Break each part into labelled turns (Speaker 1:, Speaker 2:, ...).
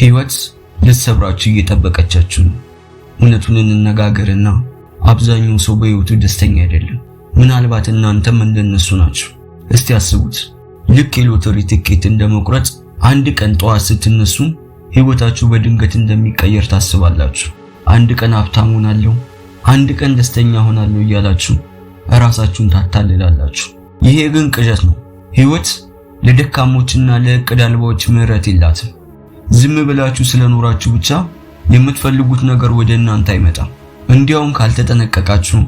Speaker 1: ህይወት ልትሰብራችሁ እየጠበቀቻችሁ ነው። እውነቱን እንነጋገርና አብዛኛው ሰው በህይወቱ ደስተኛ አይደለም። ምናልባት እናንተም እንደነሱ ናችሁ። እስቲ አስቡት፣ ልክ የሎተሪ ትኬት እንደመቁረጥ አንድ ቀን ጠዋት ስትነሱ ህይወታችሁ በድንገት እንደሚቀየር ታስባላችሁ። አንድ ቀን ሀብታም ሆናለሁ፣ አንድ ቀን ደስተኛ ሆናለሁ እያላችሁ ራሳችሁን ታታልላላችሁ። ይሄ ግን ቅዠት ነው። ህይወት ለደካሞችና ለእቅድ አልባዎች ምህረት የላትም። ዝም ብላችሁ ስለኖራችሁ ብቻ የምትፈልጉት ነገር ወደ እናንተ አይመጣም። እንዲያውም ካልተጠነቀቃችሁ፣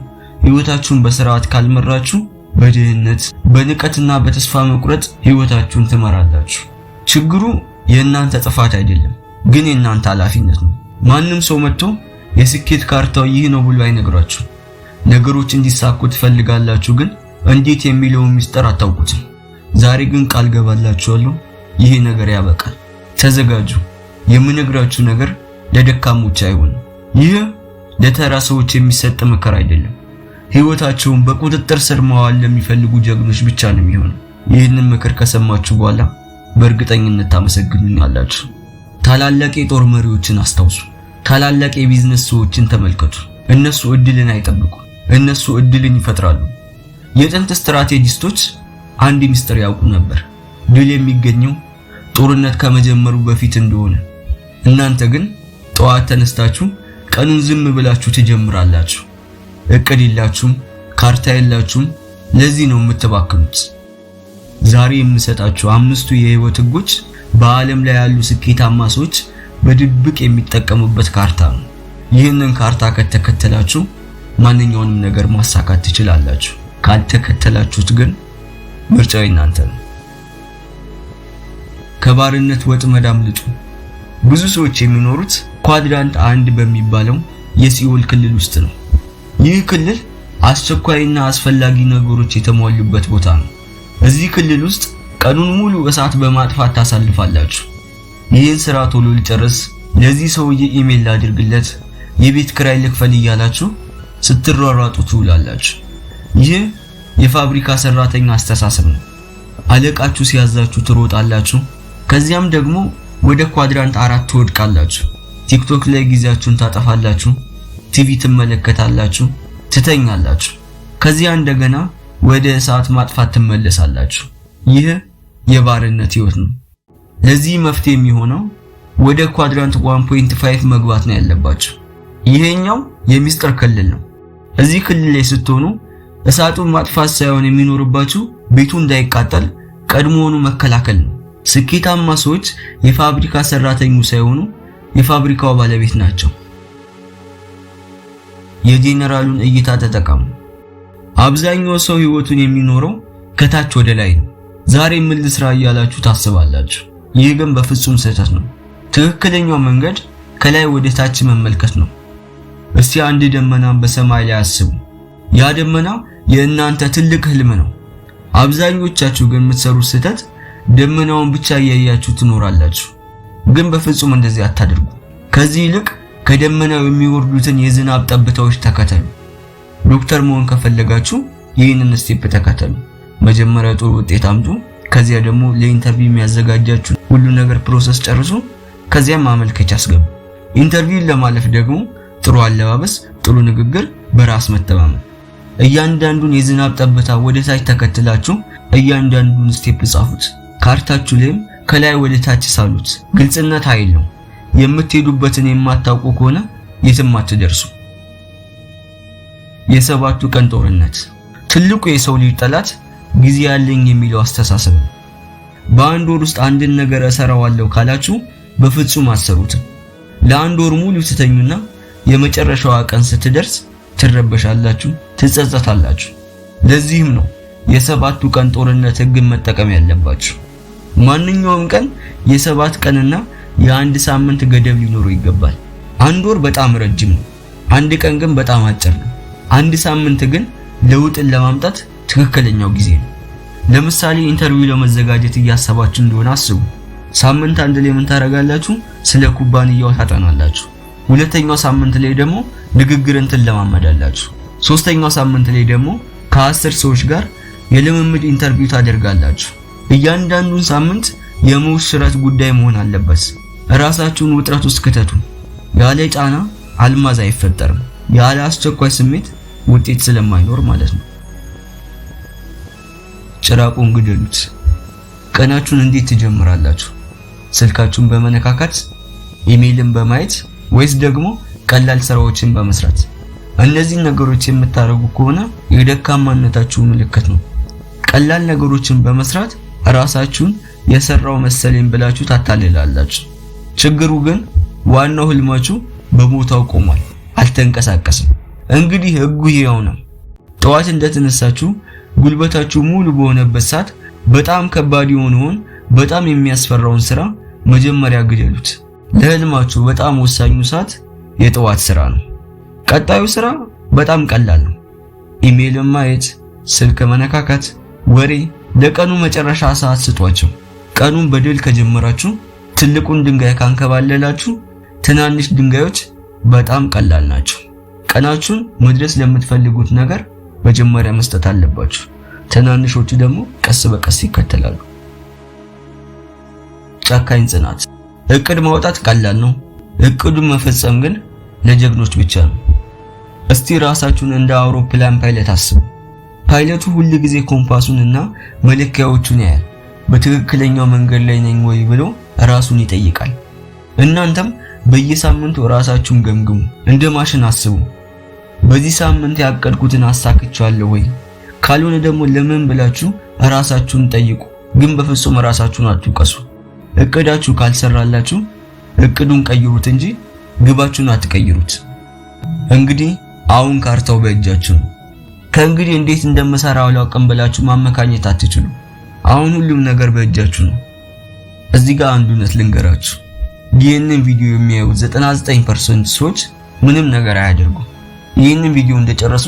Speaker 1: ህይወታችሁን በስርዓት ካልመራችሁ በድህነት በንቀትና በተስፋ መቁረጥ ህይወታችሁን ትመራላችሁ። ችግሩ የእናንተ ጥፋት አይደለም፣ ግን የእናንተ ኃላፊነት ነው። ማንም ሰው መጥቶ የስኬት ካርታው ይህ ነው ብሎ አይነግራችሁ። ነገሮች እንዲሳኩ ትፈልጋላችሁ፣ ግን እንዴት የሚለውን ሚስጥር አታውቁትም። ዛሬ ግን ቃል ገባላችኋለሁ፣ ይሄ ነገር ያበቃል። ተዘጋጁ። የምነግራችሁ ነገር ለደካሞች አይሆንም። ይህ ለተራ ሰዎች የሚሰጥ ምክር አይደለም። ህይወታቸውን በቁጥጥር ስር ማዋል ለሚፈልጉ ጀግኖች ብቻ ነው የሚሆነው። ይህንን ምክር ከሰማችሁ በኋላ በእርግጠኝነት ታመሰግኑኛላችሁ። ታላላቅ የጦር መሪዎችን አስታውሱ። ታላላቅ የቢዝነስ ሰዎችን ተመልከቱ። እነሱ እድልን አይጠብቁ፣ እነሱ እድልን ይፈጥራሉ። የጥንት ስትራቴጂስቶች አንድ ሚስጥር ያውቁ ነበር። ድል የሚገኘው ጦርነት ከመጀመሩ በፊት እንደሆነ። እናንተ ግን ጠዋት ተነስታችሁ ቀኑን ዝም ብላችሁ ትጀምራላችሁ። እቅድ የላችሁም፣ ካርታ የላችሁም። ለዚህ ነው የምትባክኑት። ዛሬ የምሰጣችሁ 5ቱ የህይወት ህጎች በዓለም ላይ ያሉ ስኬታማ ሰዎች በድብቅ የሚጠቀሙበት ካርታ ነው። ይህንን ካርታ ከተከተላችሁ ማንኛውንም ነገር ማሳካት ትችላላችሁ። ካልተከተላችሁት ግን ምርጫው እናንተ ነው። ከባርነት ወጥመድ አምልጡ። ብዙ ሰዎች የሚኖሩት ኳድራንት 1 በሚባለው የሲኦል ክልል ውስጥ ነው። ይህ ክልል አስቸኳይና አስፈላጊ ነገሮች የተሟሉበት ቦታ ነው። እዚህ ክልል ውስጥ ቀኑን ሙሉ እሳት በማጥፋት ታሳልፋላችሁ። ይህን ስራ ቶሎ ልጨርስ፣ ለዚህ ሰውዬ ኢሜል ላድርግለት፣ የቤት ክራይ ልክፈል እያላችሁ ስትሯሯጡ ትውላላችሁ። ይህ የፋብሪካ ሰራተኛ አስተሳሰብ ነው። አለቃችሁ ሲያዛችሁ ትሮጣላችሁ። ከዚያም ደግሞ ወደ ኳድራንት 4 ትወድቃላችሁ። ቲክቶክ ላይ ጊዜያችሁን ታጠፋላችሁ፣ ቲቪ ትመለከታላችሁ፣ ትተኛላችሁ። ከዚያ እንደገና ወደ እሳት ማጥፋት ትመለሳላችሁ። ይህ የባርነት ህይወት ነው። ለዚህ መፍትሄ የሚሆነው ወደ ኳድራንት 1.5 መግባት ነው ያለባችሁ። ይሄኛው የሚስጥር ክልል ነው። እዚህ ክልል ላይ ስትሆኑ እሳቱን ማጥፋት ሳይሆን የሚኖርባችሁ ቤቱ እንዳይቃጠል ቀድሞውኑ መከላከል ነው። ስኬታማ ሰዎች የፋብሪካ ሰራተኞች ሳይሆኑ የፋብሪካው ባለቤት ናቸው። የጄነራሉን እይታ ተጠቀሙ። አብዛኛው ሰው ህይወቱን የሚኖረው ከታች ወደ ላይ ነው። ዛሬ ምን ልስራ እያላችሁ ታስባላችሁ። ይህ ግን በፍጹም ስህተት ነው። ትክክለኛው መንገድ ከላይ ወደ ታች መመልከት ነው። እስቲ አንድ ደመናን በሰማይ ላይ አስቡ። ያ ደመና የእናንተ ትልቅ ህልም ነው። አብዛኞቻችሁ ግን የምትሰሩት ስህተት ደመናውን ብቻ እያያችሁ ትኖራላችሁ። ግን በፍጹም እንደዚህ አታድርጉ። ከዚህ ይልቅ ከደመናው የሚወርዱትን የዝናብ ጠብታዎች ተከተሉ። ዶክተር መሆን ከፈለጋችሁ ይህንን ስቴፕ ተከተሉ። መጀመሪያ ጥሩ ውጤት አምጡ። ከዚያ ደግሞ ለኢንተርቪው የሚያዘጋጃችሁ ሁሉ ነገር ፕሮሰስ ጨርሱ። ከዚያም ማመልከቻ አስገቡ። ኢንተርቪውን ለማለፍ ደግሞ ጥሩ አለባበስ፣ ጥሩ ንግግር፣ በራስ መተማመን። እያንዳንዱን የዝናብ ጠብታ ወደ ታች ተከትላችሁ እያንዳንዱን ስቴፕ ጻፉት። ካርታችሁ ላይም ከላይ ወደ ታች ሳሉት። ግልጽነት ኃይል ነው። የምትሄዱበትን የማታውቁ ከሆነ የትም አትደርሱ። የሰባቱ ቀን ጦርነት። ትልቁ የሰው ልጅ ጠላት ጊዜ ያለኝ የሚለው አስተሳሰብ ነው። በአንድ ወር ውስጥ አንድን ነገር እሰራዋለሁ ካላችሁ በፍጹም አትሰሩትም። ለአንድ ወር ሙሉ ትተኙና የመጨረሻዋ ቀን ስትደርስ ትረበሻላችሁ፣ ትጸጸታላችሁ። ለዚህም ነው የሰባቱ ቀን ጦርነት ህግን መጠቀም ያለባችሁ። ማንኛውም ቀን የ7 ቀንና የ1 ሳምንት ገደብ ሊኖረው ይገባል። አንድ ወር በጣም ረጅም ነው። አንድ ቀን ግን በጣም አጭር ነው። 1 ሳምንት ግን ለውጥን ለማምጣት ትክክለኛው ጊዜ ነው። ለምሳሌ ኢንተርቪው ለመዘጋጀት እያሰባችሁ እንደሆነ አስቡ። ሳምንት አንድ ላይ ምን ታደርጋላችሁ? ስለ ኩባንያው ታጠናላችሁ። ሁለተኛው ሳምንት ላይ ደግሞ ንግግርን ትለማመዳላችሁ። ሶስተኛው ሳምንት ላይ ደግሞ ከ10 ሰዎች ጋር የልምምድ ኢንተርቪው ታደርጋላችሁ። እያንዳንዱን ሳምንት የሙሽራት ጉዳይ መሆን አለበት። ራሳችሁን ውጥረት ውስጥ ክተቱ። ያለ ጫና አልማዝ አይፈጠርም። ያለ አስቸኳይ ስሜት ውጤት ስለማይኖር ማለት ነው። ጭራቁን ግደሉት። ቀናችሁን እንዴት ትጀምራላችሁ? ስልካችሁን በመነካካት፣ ኢሜይልን በማየት ወይስ ደግሞ ቀላል ስራዎችን በመስራት? እነዚህን ነገሮች የምታደርጉ ከሆነ የደካማነታችሁ ምልክት ነው። ቀላል ነገሮችን በመስራት ራሳችሁን የሰራው መሰለኝ ብላችሁ ታታልላላችሁ። ችግሩ ግን ዋናው ህልማችሁ በቦታው ቆሟል፣ አልተንቀሳቀስም። እንግዲህ ህጉ ይሄው ነው። ጠዋት እንደተነሳችሁ ጉልበታችሁ ሙሉ በሆነበት ሰዓት በጣም ከባድ የሆነውን በጣም የሚያስፈራውን ስራ መጀመሪያ ግደሉት። ለህልማችሁ በጣም ወሳኙ ሰዓት የጠዋት ስራ ነው። ቀጣዩ ስራ በጣም ቀላል ነው። ኢሜይልን ማየት፣ ስልክ መነካካት፣ ወሬ ለቀኑ መጨረሻ ሰዓት ስጧቸው። ቀኑን በድል ከጀመራችሁ ትልቁን ድንጋይ ካንከባለላችሁ ትናንሽ ድንጋዮች በጣም ቀላል ናቸው። ቀናችሁን መድረስ ለምትፈልጉት ነገር መጀመሪያ መስጠት አለባችሁ። ትናንሾቹ ደግሞ ቀስ በቀስ ይከተላሉ። ጨካኝ ጽናት። እቅድ ማውጣት ቀላል ነው። እቅዱን መፈጸም ግን ለጀግኖች ብቻ ነው። እስቲ ራሳችሁን እንደ አውሮፕላን ፓይለት አስቡ። ፓይለቱ ሁል ጊዜ ኮምፓሱን እና መለኪያዎቹን ያያል። በትክክለኛው መንገድ ላይ ነኝ ወይ ብሎ ራሱን ይጠይቃል። እናንተም በየሳምንቱ ራሳችሁን ገምግሙ። እንደ ማሽን አስቡ። በዚህ ሳምንት ያቀድኩትን አሳክቻለሁ ወይ? ካልሆነ ደግሞ ለምን ብላችሁ ራሳችሁን ጠይቁ። ግን በፍጹም ራሳችሁን አትውቀሱ። እቅዳችሁ ካልሰራላችሁ እቅዱን ቀይሩት እንጂ ግባችሁን አትቀይሩት። እንግዲህ አሁን ካርታው በእጃችሁ ነው። ከእንግዲህ እንዴት እንደምሰራው አላውቅም ብላችሁ ማመካኘት አትችሉ። አሁን ሁሉም ነገር በእጃችሁ ነው። እዚህ ጋር አንድ እውነት ልንገራችሁ። ይህንን ቪዲዮ የሚያዩ 99% ሰዎች ምንም ነገር አያደርጉም። ይህንን ቪዲዮ እንደጨረሱ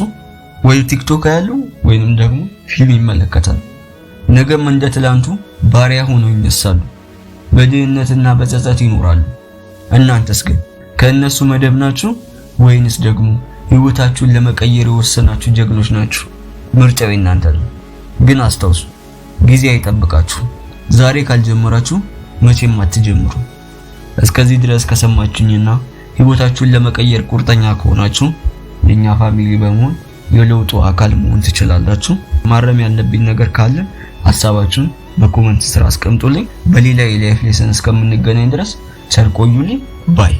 Speaker 1: ወይ ቲክቶክ ያሉ ወይንም ደግሞ ፊልም ይመለከታሉ። ነገም እንደ ትላንቱ ባሪያ ሆነው ይነሳሉ። በድህነትና በጸጸት ይኖራሉ። እናንተስ ግን ከእነሱ መደብ ናችሁ ወይንስ ደግሞ ህይወታችሁን ለመቀየር የወሰናችሁ ጀግኖች ናችሁ? ምርጫው እናንተ ነው። ግን አስታውሱ፣ ጊዜ አይጠብቃችሁ። ዛሬ ካልጀመራችሁ መቼም አትጀምሩ። እስከዚህ ድረስ ከሰማችሁኝና ህይወታችሁን ለመቀየር ቁርጠኛ ከሆናችሁ የኛ ፋሚሊ በመሆን የለውጡ አካል መሆን ትችላላችሁ። ማረም ያለብኝ ነገር ካለ ሐሳባችሁን በኮሜንት ስራ አስቀምጡልኝ። በሌላ የላይፍ ሌሰን እስከምንገናኝ ድረስ ቸር ቆዩልኝ ባይ